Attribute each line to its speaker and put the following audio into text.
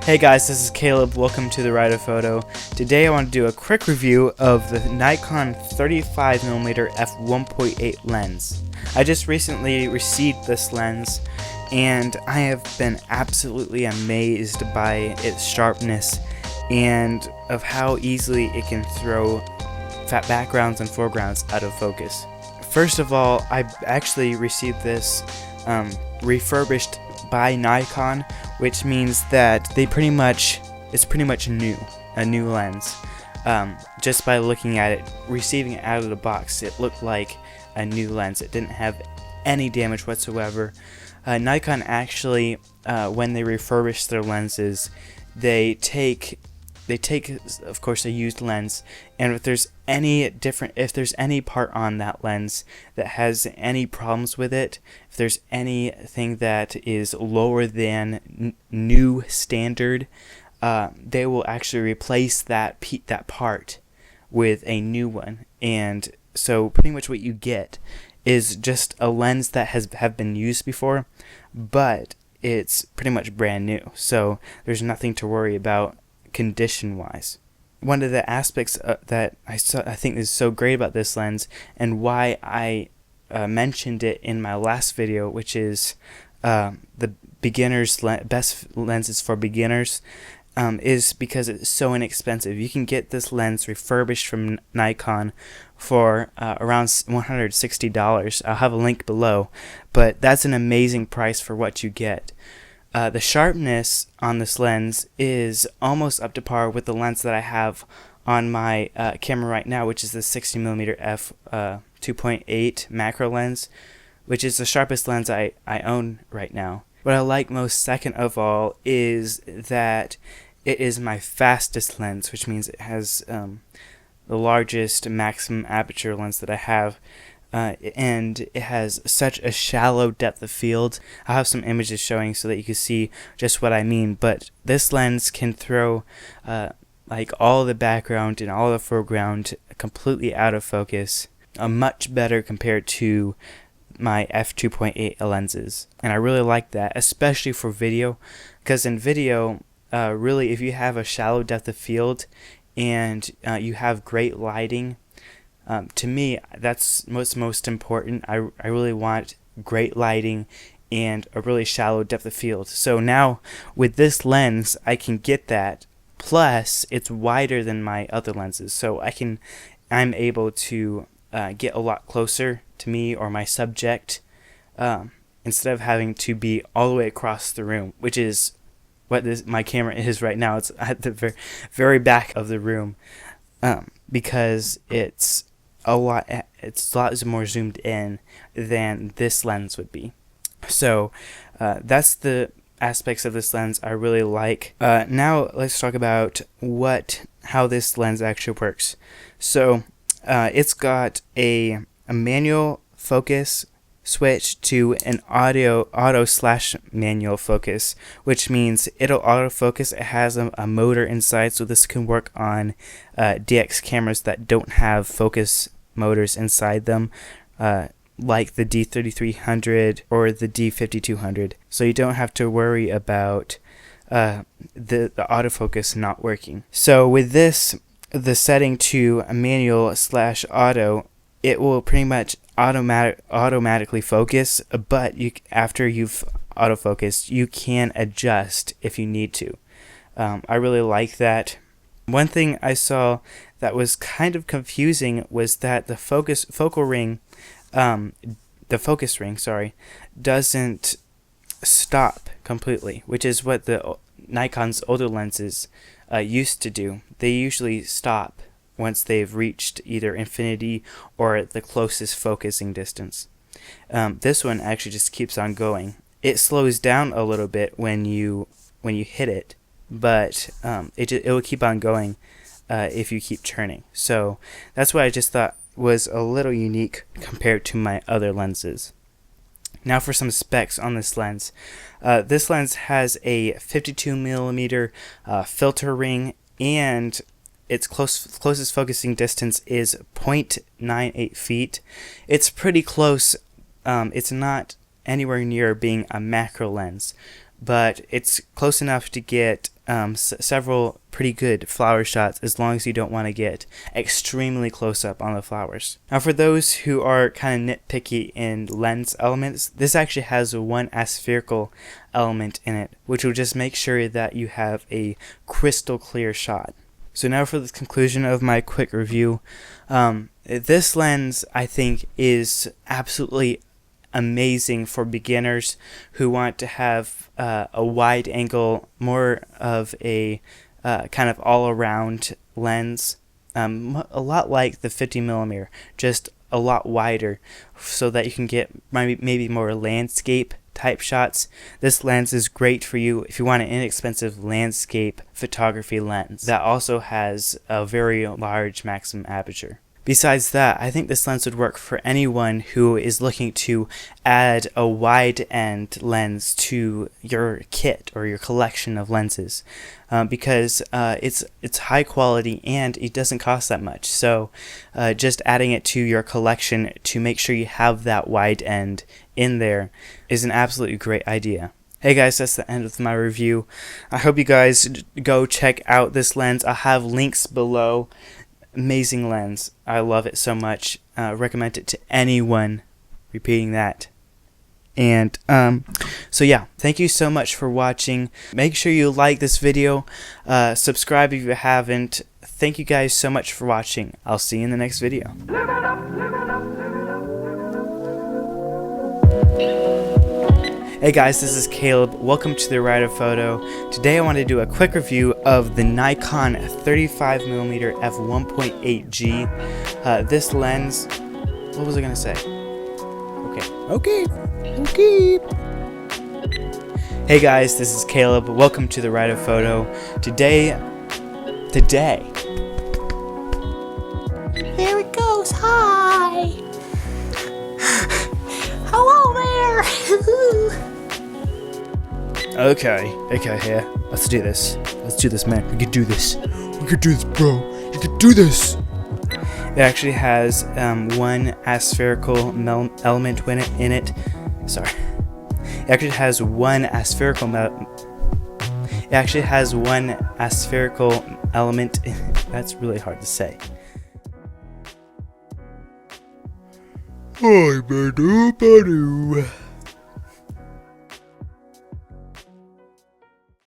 Speaker 1: Hey guys, this is Caleb. Welcome to the Writer Photo. Today I want to do a quick review of the Nikon 35mm f1.8 lens. I just recently received this lens and I have been absolutely amazed by its sharpness and of how easily it can throw fat backgrounds and foregrounds out of focus. First of all, I actually received this refurbished by Nikon, which means that it's pretty much a new lens. Just by looking at it, receiving it out of the box, it looked like a new lens. It didn't have any damage whatsoever. Nikon actually, when they refurbish their lenses, they take of course a used lens, and if there's any part on that lens that has any problems with it, if there's anything that is lower than new standard, they will actually replace that part with a new one. And so pretty much what you get is just a lens that have been used before, but it's pretty much brand new, so there's nothing to worry about condition-wise. One of the aspects that I think is so great about this lens, and why I mentioned it in my last video, which is the best lenses for beginners, is because it's so inexpensive. You can get this lens refurbished from Nikon for around $160. I'll have a link below, but that's an amazing price for what you get. The sharpness on this lens is almost up to par with the lens that I have on my camera right now, which is the 60mm f 2.8 macro lens, which is the sharpest lens I own right now. What I like most, second of all, is that it is my fastest lens, which means it has the largest maximum aperture lens that I have. And it has such a shallow depth of field. I'll have some images showing so that you can see just what I mean, but this lens can throw like all the background and all the foreground completely out of focus, much better compared to my f2.8 lenses. And I really like that, especially for video, because in video, really, if you have a shallow depth of field and you have great lighting, to me, that's what's most important. I really want great lighting and a really shallow depth of field. So now with this lens, I can get that. Plus, it's wider than my other lenses, so I'm able to get a lot closer to me or my subject, instead of having to be all the way across the room, which is what my camera is right now. It's at the very back of the room, because it's a lot more zoomed in than this lens would be. So that's the aspects of this lens I really like. Now let's talk about how this lens actually works. So it's got a manual focus switch to an auto/manual focus, which means it'll autofocus. It has a motor inside, so this can work on DX cameras that don't have focus motors inside them, like the D3300 or the D5200. So you don't have to worry about the autofocus not working. So with this, the setting to a manual/auto, it will pretty much automatically focus, but after you've autofocused, you can adjust if you need to. I really like that. One thing I saw that was kind of confusing was that the focus ring doesn't stop completely, which is what the Nikon's older lenses used to do. They usually stop once they've reached either infinity or the closest focusing distance. This one actually just keeps on going. It slows down a little bit when you hit it, but it will keep on going if you keep turning. So that's what I just thought was a little unique compared to my other lenses. Now for some specs on this lens. This lens has a 52mm filter ring, and its closest focusing distance is 0.98 feet. It's pretty close. It's not anywhere near being a macro lens, but it's close enough to get several pretty good flower shots, as long as you don't want to get extremely close up on the flowers. Now, for those who are kind of nitpicky in lens elements, this actually has one aspherical element in it, which will just make sure that you have a crystal clear shot. So now for the conclusion of my quick review. This lens, I think, is absolutely amazing for beginners who want to have a wide angle, more of a kind of all-around lens, a lot like the 50mm, just a lot wider, so that you can get maybe more landscape type shots. This lens is great for you if you want an inexpensive landscape photography lens that also has a very large maximum aperture. Besides that, I think this lens would work for anyone who is looking to add a wide-end lens to your kit or your collection of lenses, because it's high quality and it doesn't cost that much. So just adding it to your collection to make sure you have that wide end in there is an absolutely great idea. Hey guys, that's the end of my review. I hope you guys go check out this lens. I'll have links below. Amazing lens. I love it so much. Recommend it to anyone. Repeating that. And so yeah, thank you so much for watching. Make sure you like this video. Subscribe if you haven't. Thank you guys so much for watching. I'll see you in the next video. Hey guys, this is Caleb. Welcome to the Writer Photo. Today I want to do a quick review of the Nikon 35mm f1.8G. This lens, what was I gonna say? Okay. Hey guys, this is Caleb. Welcome to the Writer Photo. Today.
Speaker 2: There it goes. Hi. Hello there.
Speaker 1: Okay, here. Let's do this. Man. We can do this. Bro. You can do this. It actually has one aspherical element in it. Sorry. It actually has one aspherical element. That's really hard to say. Hi, Badoo.